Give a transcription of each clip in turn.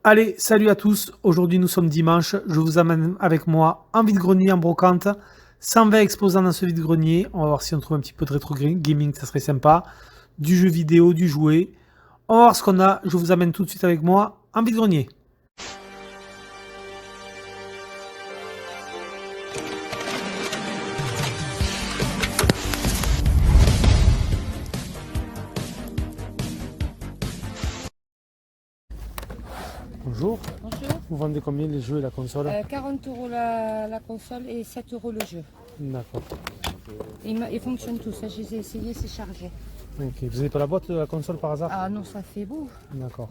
Allez, salut à tous. Aujourd'hui, nous sommes dimanche. Je vous amène avec moi en vide-grenier en brocante. 120 exposants dans ce vide-grenier. On va voir si on trouve un petit peu de rétro gaming, ça serait sympa. Du jeu vidéo, du jouet. On va voir ce qu'on a. Je vous amène tout de suite avec moi en vide-grenier. Bonjour. Bonjour. Vous vendez combien les jeux et la console? 40 € la console et 7 € le jeu. D'accord. Ils fonctionnent tous, hein. Je les ai essayés, c'est chargé. Ok. Vous n'avez pas la boîte de la console par hasard? Ah non, ça fait beau. D'accord.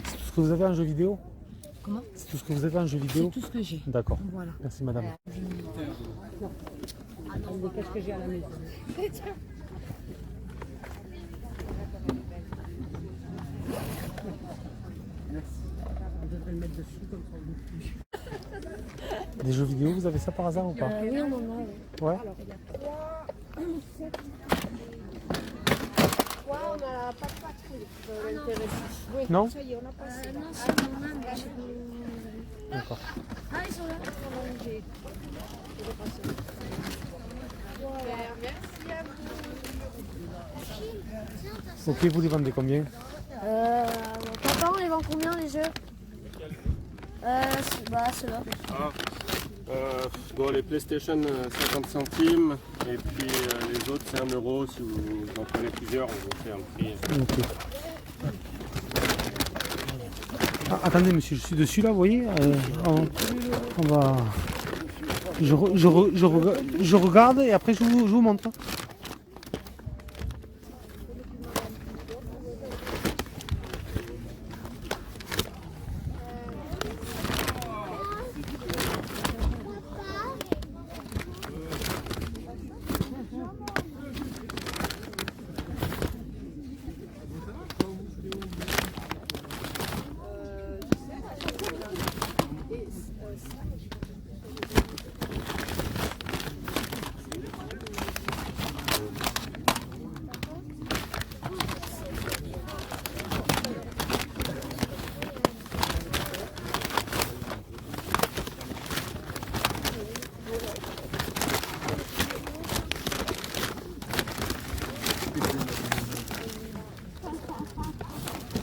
C'est tout ce que vous avez en jeu vidéo? Comment? C'est tout ce que vous avez en jeu vidéo? C'est tout ce que j'ai. D'accord. Voilà. Merci madame. Qu'est-ce que j'ai à la maison? Des jeux vidéo, vous avez ça par hasard ou pas? Oui, on en a. Oui. Ouais. Alors, il y a 3, 7. Ouais, on n'a pas de patrouille dans l'intérêt. Oui, Non? ça y est, on a passé. Non, c'est mon âme. D'accord. Ah, ils sont là. J'ai merci à vous. Ok, vous les vendez combien? Papa, on les vend combien les jeux? Ceux-là. Bon, les PlayStation 50 centimes et puis les autres c'est 1 € si vous en prenez plusieurs, on vous fait un prix. Ok. Ah, attendez monsieur, je suis dessus là, vous voyez, on va... Je regarde et après je vous montre.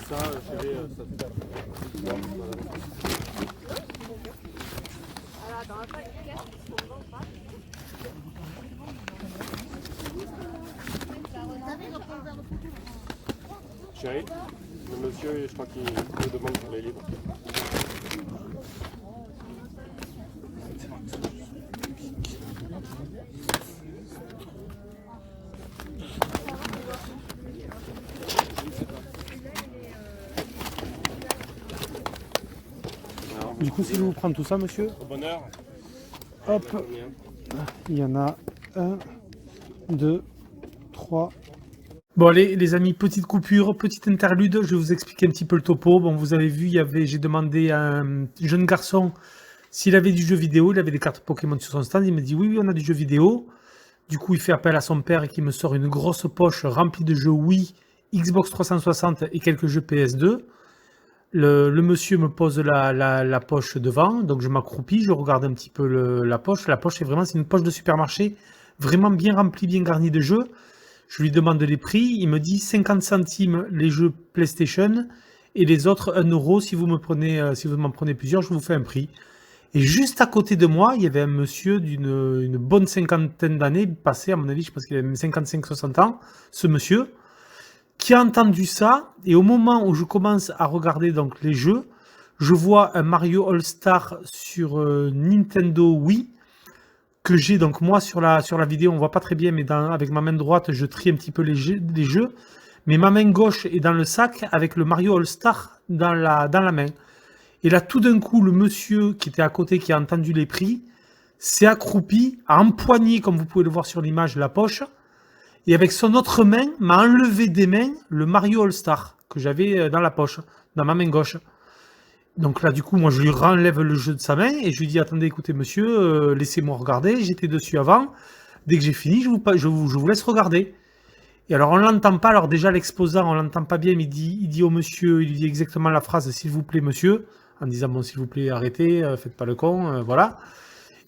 Ça, chérie, ça fait Chérie, le monsieur, je crois qu'il me demande pour les livres. Du coup, si je vous prends tout ça monsieur, Au bonheur. hop, Combien? il y en a 1, 2, 3. Bon allez les amis, petite coupure, petite interlude, je vais vous expliquer un petit peu le topo. Bon, vous avez vu, j'ai demandé à un jeune garçon s'il avait du jeu vidéo, il avait des cartes Pokémon sur son stand, il me dit oui, on a du jeu vidéo. Du coup, il fait appel à son père qui me sort une grosse poche remplie de jeux Wii, Xbox 360 et quelques jeux PS2. Le monsieur me pose la poche devant, donc je m'accroupis, je regarde un petit peu la poche. La poche, c'est une poche de supermarché, vraiment bien remplie, bien garnie de jeux. Je lui demande les prix, il me dit 50 centimes les jeux PlayStation et les autres 1 € si vous m'en prenez plusieurs, je vous fais un prix. Et juste à côté de moi, il y avait un monsieur d'une bonne cinquantaine d'années, passé à mon avis, je pense qu'il avait 55-60 ans, ce monsieur, qui a entendu ça, et au moment où je commence à regarder donc les jeux, je vois un Mario All-Star sur Nintendo Wii, que j'ai donc moi sur la vidéo, on voit pas très bien, mais avec ma main droite, je trie un petit peu les jeux, mais ma main gauche est dans le sac avec le Mario All-Star dans la main. Et là, tout d'un coup, le monsieur qui était à côté, qui a entendu les prix, s'est accroupi, a empoigné, comme vous pouvez le voir sur l'image, la poche, et avec son autre main, m'a enlevé des mains le Mario All-Star que j'avais dans la poche, dans ma main gauche. Donc là, du coup, moi, je lui renlève le jeu de sa main et je lui dis, attendez, écoutez, monsieur, laissez-moi regarder. J'étais dessus avant. Dès que j'ai fini, je vous laisse regarder. Et alors on l'entend pas, alors déjà l'exposant on l'entend pas bien, mais il dit au monsieur, il lui dit exactement la phrase s'il vous plaît monsieur, en disant bon s'il vous plaît arrêtez, faites pas le con, voilà.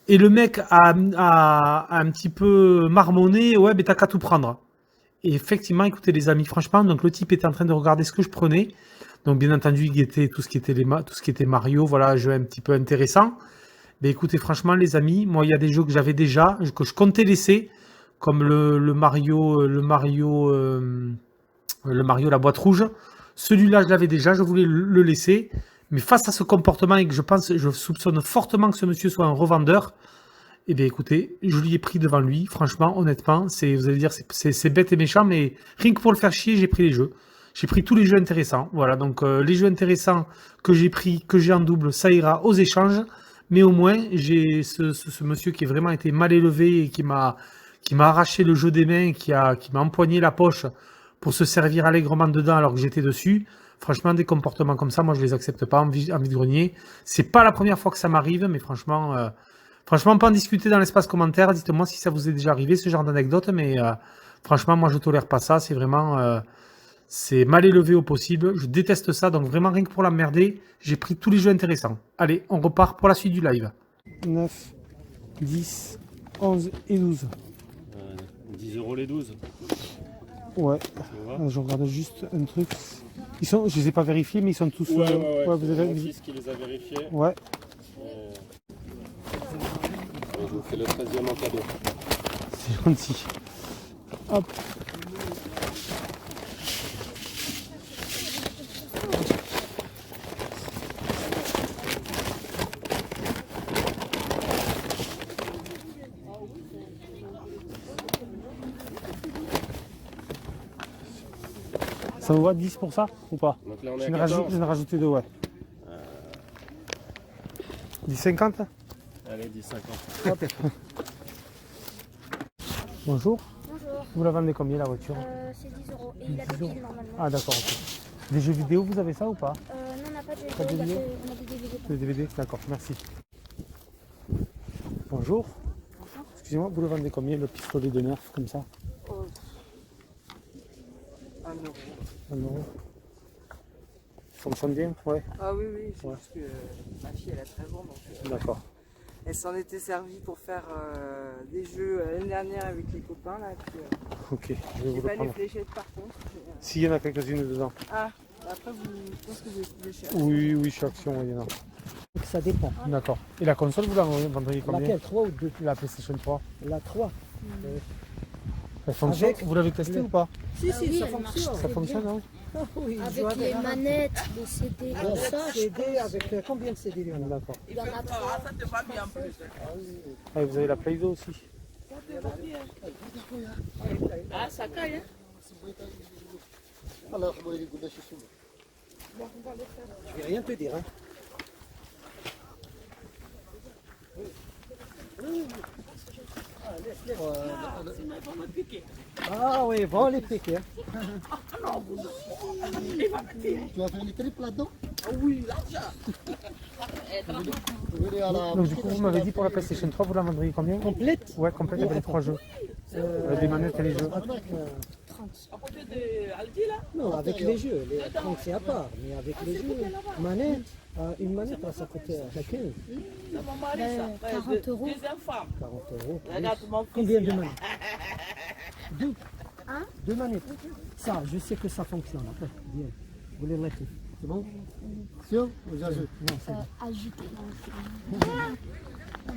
Et le mec a un petit peu marmonné, ouais mais t'as qu'à tout prendre. Et effectivement, écoutez les amis, franchement, donc le type était en train de regarder ce que je prenais. Donc bien entendu, il guettait tout ce qui était Mario, voilà, un jeu un petit peu intéressant. Mais écoutez, franchement les amis, moi il y a des jeux que j'avais déjà, que je comptais laisser, comme le Mario, la boîte rouge. Celui-là, je l'avais déjà, je voulais le laisser. Mais face à ce comportement et que je soupçonne fortement que ce monsieur soit un revendeur, eh bien écoutez, je lui ai pris devant lui, franchement, honnêtement, vous allez dire, c'est bête et méchant, mais rien que pour le faire chier, j'ai pris les jeux. J'ai pris tous les jeux intéressants. Voilà, donc les jeux intéressants que j'ai pris, que j'ai en double, ça ira aux échanges. Mais au moins, j'ai ce monsieur qui a vraiment été mal élevé et qui m'a arraché le jeu des mains, qui m'a empoigné la poche pour se servir allègrement dedans alors que j'étais dessus. Franchement, des comportements comme ça, moi, je les accepte pas en vide-grenier. C'est pas la première fois que ça m'arrive, mais franchement, franchement, pas en discuter dans l'espace commentaire. Dites-moi si ça vous est déjà arrivé, ce genre d'anecdote. Mais franchement, moi, je tolère pas ça. C'est vraiment... c'est mal élevé au possible. Je déteste ça. Donc vraiment, rien que pour l'emmerder, j'ai pris tous les jeux intéressants. Allez, on repart pour la suite du live. 9, 10, 11 et 12. 10 € les 12. Ouais. Ça va Je regarde juste un truc. Ils sont, je les ai pas vérifiés, mais ils sont tous... Ouais, vous avez... mon fils qui les a vérifiés. Ouais. Je vous fais le 13e en cadeau. C'est gentil. Hop. Ça vous va 10 pour ça ou pas? Donc là on est Je à viens 14. de rajouter 2, ouais. 10,50. Allez, 10,50. Bonjour. Bonjour. Vous la vendez combien la voiture? C'est 10 € et il a 10 des euros. piles normalement. Ah d'accord, ok. Des jeux vidéo, vous avez ça ou pas? Non, on n'a pas de Pas de DVD, vidéo on a des DVD. Des DVD, d'accord, merci. Bonjour. Excusez-moi, vous le vendez combien le pistolet de Nerf comme ça? 1 €. 1 euro. Ça fonctionne bien? Ouais. Ah oui, oui, c'est Ouais. juste que ma fille elle a 13 ans, donc D'accord. elle s'en était servie pour faire des jeux l'année dernière avec les copains là. Puis, Ok, je vais j'ai vous pas le les prendre. fléchettes par contre. S'il y en a quelques-unes dedans. Ah, après je pense que vous les fléchettes. Oui, oui, chez Action, il y en a. Ça dépend. D'accord. Et la console, vous la vendriez combien? Laquelle, 3 ou 2? La PlayStation 3. La 3. Elle fonctionne? Avec Vous l'avez testé ou pas? Si, si, oui, ça elle marche fonctionne. Ça fonctionne, hein? Ah oui, je Avec vois les bien. manettes, les CD, tout ça, je CD, pense. avec combien de CD il y en a? D'accord. Il y en a 3. Ah, et vous avez la Play 2 aussi? Je vais rien te dire. Hein. Ah oui, bon les piquer. Hein. Tu vas faire les tripes là-dedans? Donc du coup, vous m'avez dit pour la PlayStation 3, vous la vendriez combien? Complète? Ouais, complète avec les 3 jeux. Les manettes et les jeux. Avec, non, avec les jeux. Les 30 c'est à part, mais avec les jeux, manette, une manette ça coûte à 15. 40 €. 40 €. Combien de manettes? Deux. Hein? 2 manettes. Ça, je sais que ça fonctionne. Après, bien. Vous les mettez. C'est bon? Sûr ou j'ajoute? Non, c'est bon. Ajouté.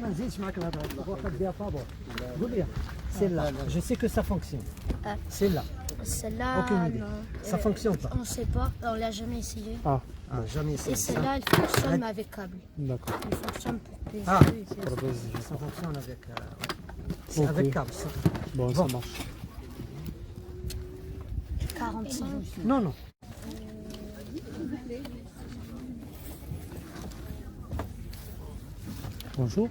ما نزيدش معك الهضره واخد بها فابور قول لي celle-là je sais que ça fonctionne celle-là Celle-là, Aucune idée. non. Ça fonctionne pas On ne sait pas, on l'a jamais essayé. Ah, jamais Et essayé ça celle-là, elle fonctionne mais avec câble. d'accord. Elle fonctionne pour PC. Ah. Pour le PS10. ça fonctionne avec c'est Ok. avec câble ça. Bon, ça marche. 45. non non Bonjour.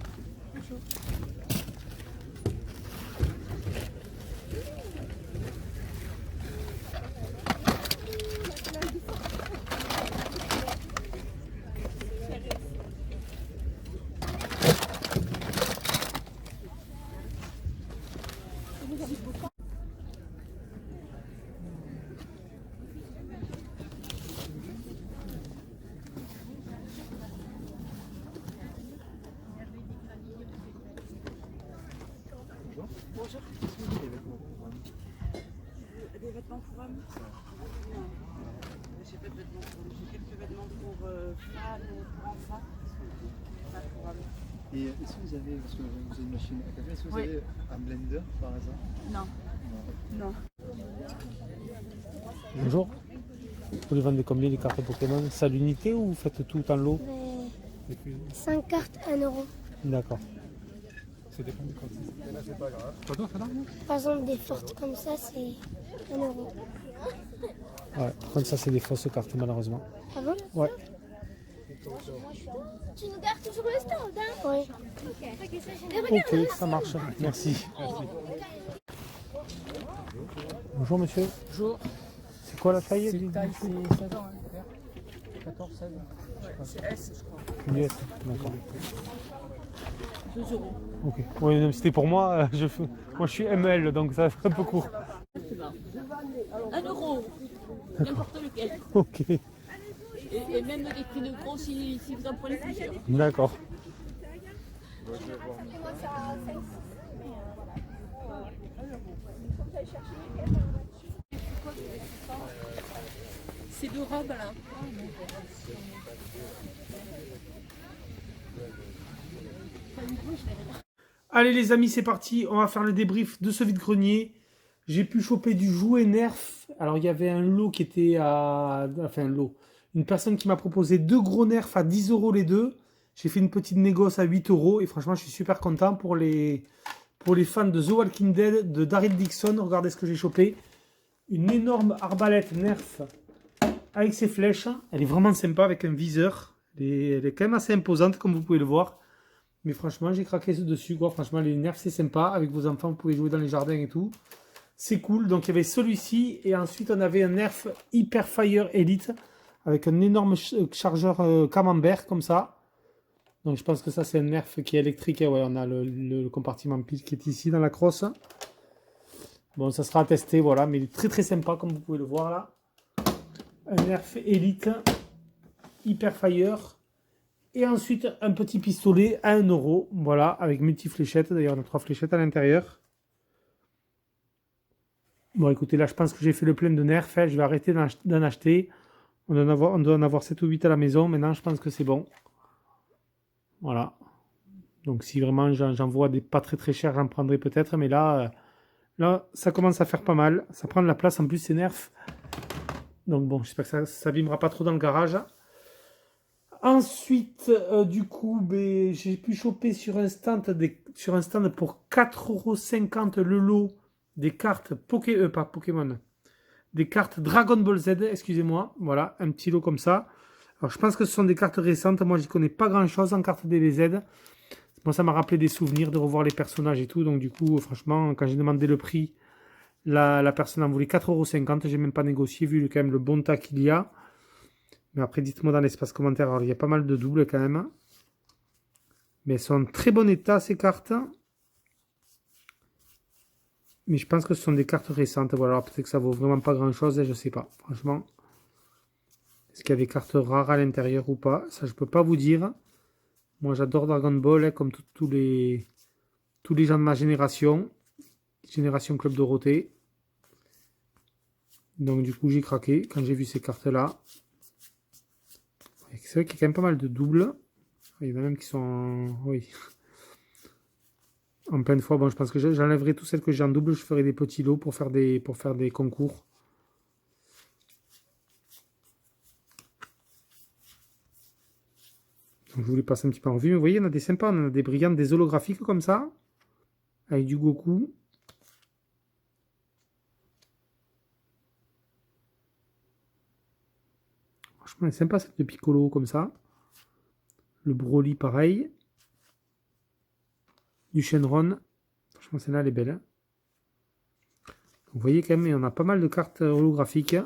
des vêtements pour hommes? Non. J'ai pas de vêtements pour hommes. J'ai quelques vêtements pour femmes ou pour enfants. Pas pour hommes. Et est-ce que vous avez, parce que vous avez une machine à café, est-ce que vous Oui. avez un blender par hasard? Non. Non. Bonjour. Vous les vendez combien les cartes Pokémon? C'est à l'unité ou vous faites tout en lot? 5 cartes, 1 euro. D'accord. Ça dépend du quand c'est pas grave. Par exemple, des fortes comme ça, c'est 1 euro. Ouais, par contre ça c'est des fausses cartes malheureusement. Ah bon? Ouais. Tu nous gardes toujours le stand, hein? Oui. Ok, ça marche. Merci. Bonjour monsieur. Bonjour. C'est quoi la taille? C'est taille, c'est 16 ans, hein. 14, 16. C'est S, je crois. Yes, d'accord. 2 euros. Ok. Oui, non, c'était pour moi. Moi je suis ML donc ça fait un peu court. 1 euro, n'importe lequel. Ok. Et même les prix de gros si vous en prenez plusieurs. D'accord. C'est de robes là. Allez les amis, c'est parti. On va faire le débrief de ce vide-grenier. J'ai pu choper du jouet Nerf. Alors il y avait un lot qui était à... Enfin un lot. Une personne qui m'a proposé 2 gros Nerf à 10 euros les deux. J'ai fait une petite négoce à 8 euros. Et franchement, je suis super content pour les fans de The Walking Dead, de Daryl Dixon. Regardez ce que j'ai chopé. Une énorme arbalète Nerf avec ses flèches. Elle est vraiment sympa avec un viseur. Elle est quand même assez imposante comme vous pouvez le voir. Mais franchement, j'ai craqué dessus, quoi. Franchement, les Nerfs, c'est sympa. Avec vos enfants, vous pouvez jouer dans les jardins et tout. C'est cool. Donc, il y avait celui-ci. Et ensuite, on avait un Nerf Hyper Fire Elite. Avec un énorme chargeur camembert, comme ça. Donc, je pense que ça, c'est un Nerf qui est électrique. Et ouais, on a le compartiment pile qui est ici, dans la crosse. Bon, ça sera à tester, voilà. Mais il est très, très sympa, comme vous pouvez le voir, là. Un Nerf Elite Hyper Fire. Et ensuite, un petit pistolet à 1 euro. Voilà, avec multi-fléchettes. D'ailleurs, on a 3 fléchettes à l'intérieur. Bon, écoutez, là, je pense que j'ai fait le plein de Nerf. Je vais arrêter d'en acheter. On doit en avoir 7 ou 8 à la maison. Maintenant, je pense que c'est bon. Voilà. Donc, si vraiment j'en vois des pas très très chers, j'en prendrai peut-être. Mais là, ça commence à faire pas mal. Ça prend de la place. En plus, c'est Nerf. Donc, bon, j'espère que ça ne s'abîmera pas trop dans le garage. Ensuite, du coup, j'ai pu choper sur un stand pour 4,50 € le lot des cartes pas Pokémon, des cartes Dragon Ball Z, excusez-moi. Voilà, un petit lot comme ça. Alors, je pense que ce sont des cartes récentes. Moi, je connais pas grand-chose en cartes DBZ. Bon, ça m'a rappelé des souvenirs de revoir les personnages et tout. Donc, du coup, franchement, quand j'ai demandé le prix, la personne en voulait 4,50 €. J'ai même pas négocié, vu quand même le bon tas qu'il y a. Mais après, dites-moi dans l'espace commentaire. Alors, il y a pas mal de doubles quand même. Mais elles sont en très bon état, ces cartes. Mais je pense que ce sont des cartes récentes. Voilà, peut-être que ça vaut vraiment pas grand-chose. Je sais pas, franchement. Est-ce qu'il y a des cartes rares à l'intérieur ou pas? Ça, je peux pas vous dire. Moi, j'adore Dragon Ball, comme tous les gens de ma génération. Génération Club Dorothée. Donc, du coup, j'ai craqué quand j'ai vu ces cartes-là. C'est vrai qu'il y a quand même pas mal de doubles. Il y en a même qui sont oui, en pleine fois. Bon, je pense que j'enlèverai toutes celles que j'ai en double. Je ferai des petits lots pour faire des concours. Donc, je voulais passer un petit peu en revue. Mais vous voyez, on a des sympas. On a des brillantes, des holographiques comme ça. Avec du Goku. Franchement, c'est sympa cette de Piccolo comme ça. Le Broly pareil. Du Shenron. Franchement, celle-là, elle est belle. Hein. Vous voyez quand même, on a pas mal de cartes holographiques.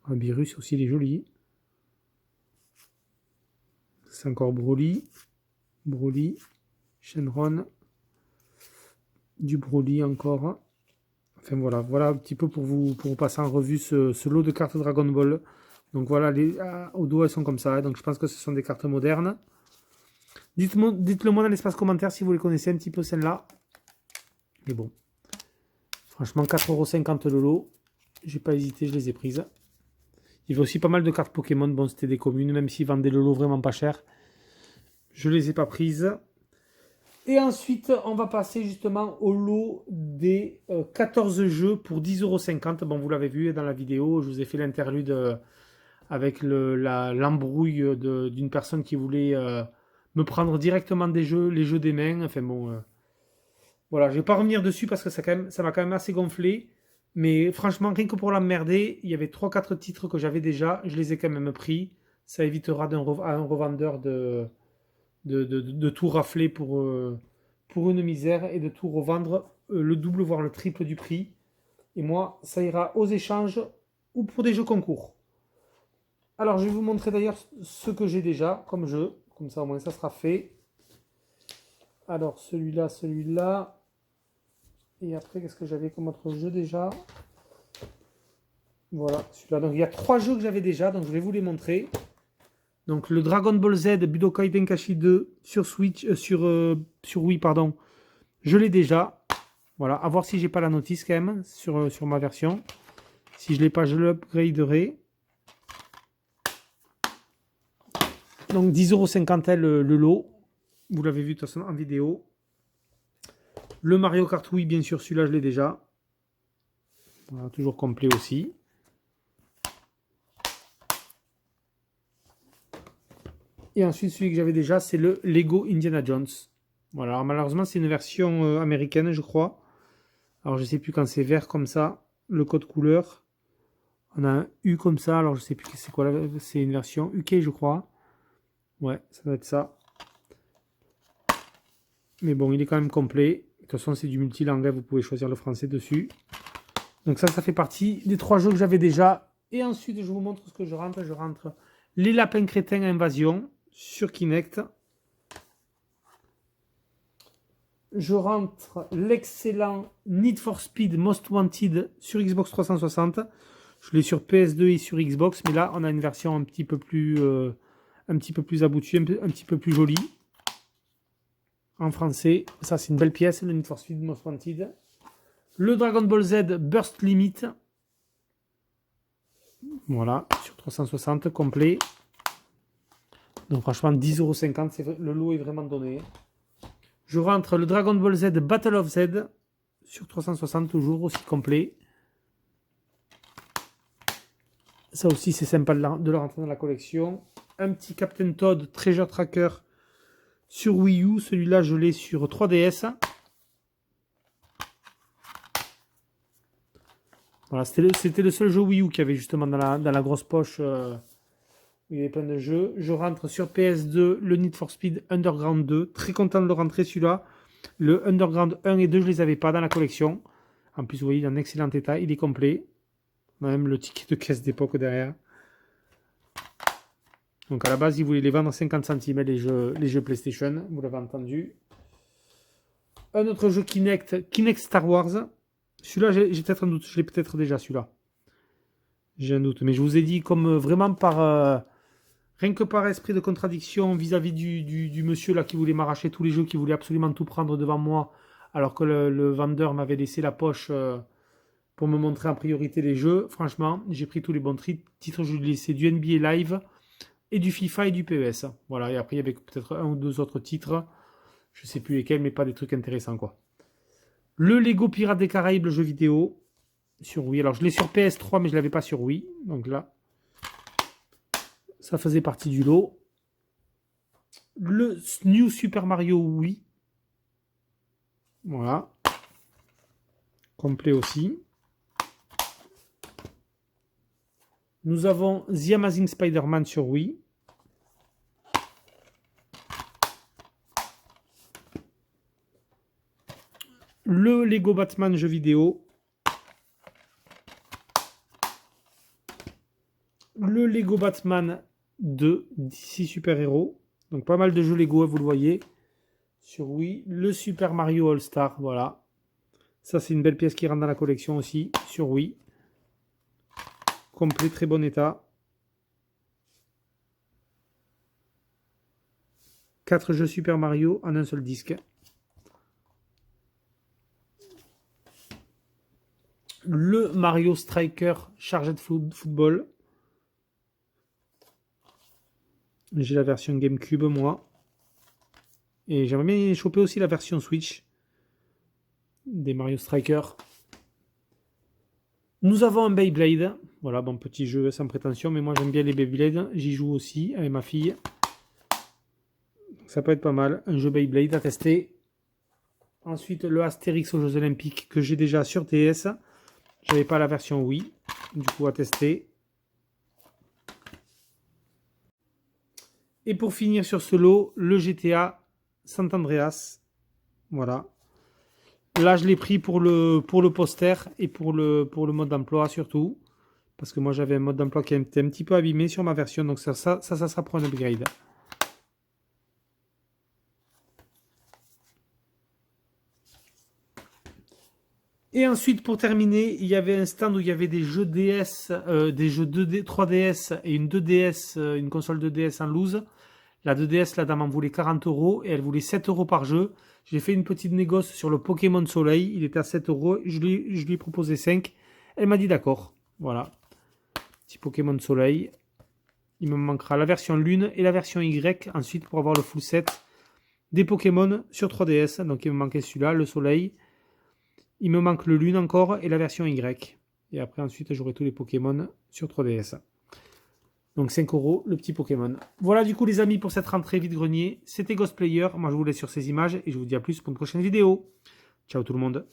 Un Beerus aussi, il est joli. C'est encore Broly. Broly. Shenron. Du Broly encore. Enfin voilà un petit peu pour vous passer en revue ce lot de cartes Dragon Ball. Donc voilà, au dos elles sont comme ça. Donc je pense que ce sont des cartes modernes. Dites-le moi dans l'espace commentaire si vous les connaissez un petit peu celles-là. Mais bon. Franchement, 4,50 € le lot. J'ai pas hésité, je les ai prises. Il y avait aussi pas mal de cartes Pokémon. Bon, c'était des communes, même s'ils vendaient le lot vraiment pas cher. Je les ai pas prises. Et ensuite, on va passer justement au lot des 14 jeux pour 10,50 €. Bon, vous l'avez vu dans la vidéo, je vous ai fait l'interlude avec l'embrouille d'une personne qui voulait me prendre directement des jeux, les jeux des mains. Enfin bon, voilà, je vais pas revenir dessus parce que ça m'a quand même assez gonflé. Mais franchement, rien que pour l'emmerder, il y avait 3-4 titres que j'avais déjà, je les ai quand même pris. Ça évitera à un revendeur de tout rafler pour une misère et de tout revendre le double voire le triple du prix. Et moi, ça ira aux échanges ou pour des jeux concours. Alors, je vais vous montrer d'ailleurs ce que j'ai déjà comme jeu. Comme ça, au moins, ça sera fait. Alors, celui-là. Et après, qu'est-ce que j'avais comme autre jeu déjà? Voilà, celui-là. Donc, il y a 3 jeux que j'avais déjà, donc je vais vous les montrer. Donc le Dragon Ball Z Budokai Tenkaichi 2 sur Switch, sur Wii, pardon. Je l'ai déjà. Voilà, à voir si j'ai pas la notice quand même sur ma version. Si je l'ai pas, je l'upgraderai. Donc 10,50 € le lot. Vous l'avez vu de toute façon en vidéo. Le Mario Kart Wii, bien sûr, celui-là je l'ai déjà. Voilà, toujours complet aussi. Et ensuite, celui que j'avais déjà, c'est le Lego Indiana Jones. Voilà, alors, malheureusement, c'est une version américaine, je crois. Alors, je ne sais plus quand c'est vert comme ça, le code couleur. On a un U comme ça, alors je ne sais plus c'est quoi. C'est une version UK, je crois. Ouais, ça doit être ça. Mais bon, il est quand même complet. De toute façon, c'est du multilangue, vous pouvez choisir le français dessus. Donc ça fait partie des 3 jeux que j'avais déjà. Et ensuite, je vous montre ce que je rentre. Je rentre les lapins crétins Invasion sur Kinect. Je rentre l'excellent Need for Speed Most Wanted sur Xbox 360. Je l'ai sur PS2 et sur Xbox, mais là on a une version un petit peu plus aboutie, un petit peu plus jolie. En français, ça c'est une belle pièce, le Need for Speed Most Wanted. Le Dragon Ball Z Burst Limit. Voilà, sur 360, complet. Donc franchement, 10,50 €, le lot est vraiment donné. Je rentre le Dragon Ball Z Battle of Z sur 360, toujours aussi complet. Ça aussi, c'est sympa de le rentrer dans la collection. Un petit Captain Toad Treasure Tracker sur Wii U. Celui-là, je l'ai sur 3DS. Voilà, c'était le seul jeu Wii U qu'il y avait justement dans la grosse poche. Il y avait plein de jeux. Je rentre sur PS2 le Need for Speed Underground 2. Très content de le rentrer celui-là. Le Underground 1 et 2, je ne les avais pas dans la collection. En plus, vous voyez, il est en excellent état. Il est complet. On a même le ticket de caisse d'époque derrière. Donc à la base, ils voulaient les vendre 50 centimes les jeux PlayStation. Vous l'avez entendu. Un autre jeu Kinect Star Wars. Celui-là, j'ai peut-être un doute. Je l'ai peut-être déjà, celui-là. J'ai un doute. Mais je vous ai dit, comme vraiment rien que par esprit de contradiction vis-à-vis du monsieur là qui voulait m'arracher tous les jeux, qui voulait absolument tout prendre devant moi, alors que le vendeur m'avait laissé la poche pour me montrer en priorité les jeux. Franchement, j'ai pris tous les bons titres. Je lui ai laissé du NBA Live et du FIFA et du PES. Voilà, et après il y avait peut-être 1 ou 2 autres titres. Je sais plus lesquels, mais pas des trucs intéressants, quoi. Le Lego Pirates des Caraïbes, le jeu vidéo, sur Wii. Alors, je l'ai sur PS3, mais je ne l'avais pas sur Wii. Donc là, ça faisait partie du lot. Le New Super Mario Wii. Voilà. Complet aussi. Nous avons The Amazing Spider-Man sur Wii. Le Lego Batman jeu vidéo. Le Lego Batman 2 DC Super Héros. Donc pas mal de jeux Lego, vous le voyez. Sur Wii. Le Super Mario All Star, voilà. Ça c'est une belle pièce qui rentre dans la collection aussi. Sur Wii. Complet, très bon état. 4 jeux Super Mario en un seul disque. le Mario Striker Charged Football. J'ai la version GameCube, moi. Et j'aimerais bien choper aussi la version Switch des Mario Striker. Nous avons un Beyblade. Voilà, bon, petit jeu sans prétention, mais moi j'aime bien les Beyblade. J'y joue aussi avec ma fille. Ça peut être pas mal. Un jeu Beyblade à tester. Ensuite, le Astérix aux Jeux Olympiques que j'ai déjà sur DS. J'avais pas la version Wii. Du coup, à tester. Et pour finir sur ce lot, le GTA San Andreas. Voilà. Là, je l'ai pris pour le poster et pour le mode d'emploi surtout. Parce que moi, j'avais un mode d'emploi qui était un petit peu abîmé sur ma version. Donc ça sera pour un upgrade. Et ensuite, pour terminer, il y avait un stand où il y avait des jeux DS, des jeux 2D, 3DS et une 2DS, une console 2DS en loose. La 2DS, la dame en voulait 40 € et elle voulait 7 € par jeu. J'ai fait une petite négoce sur le Pokémon Soleil. Il était à 7 €. Je lui ai proposé 5. Elle m'a dit d'accord. Voilà. Petit Pokémon Soleil. Il me manquera la version Lune et la version Y ensuite pour avoir le full set des Pokémon sur 3DS. Donc il me manquait celui-là, le Soleil. Il me manque le Lune encore et la version Y. Et après ensuite j'aurai tous les Pokémon sur 3DS. Donc 5 € le petit Pokémon. Voilà du coup les amis pour cette rentrée vide-grenier. C'était Ghostplayer. Moi je vous laisse sur ces images et je vous dis à plus pour une prochaine vidéo. Ciao tout le monde.